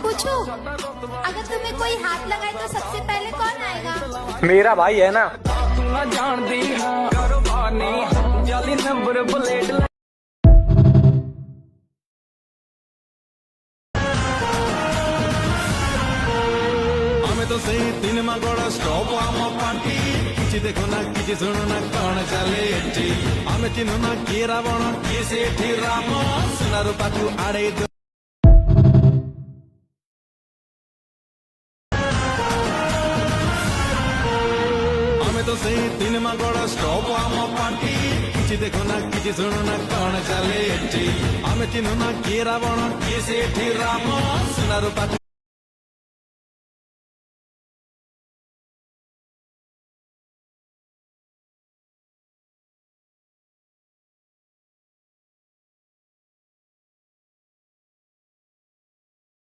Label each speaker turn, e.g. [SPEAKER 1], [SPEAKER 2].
[SPEAKER 1] पूछूं? अगर तुम्हें कोई हाथ लगाए तो सबसे पहले कौन आएगा?
[SPEAKER 2] मेरा भाई है ना।
[SPEAKER 3] तो सही तीन मागोड़ा स्टॉप आम पार्टी किसी देखो ना किसी सुनो ना कौन चले एटी आमे चिन्ह ना किए रावण किए सेठी राम सुना रूपा तू आड़े दो आमे तो सही तीन मागोड़ा स्टॉप आम पार्टी किसी देखो ना किसी सुनो ना कौन चले एटी आमे चिन्ह ना किए रावण किए सेठी राम सुना रूपा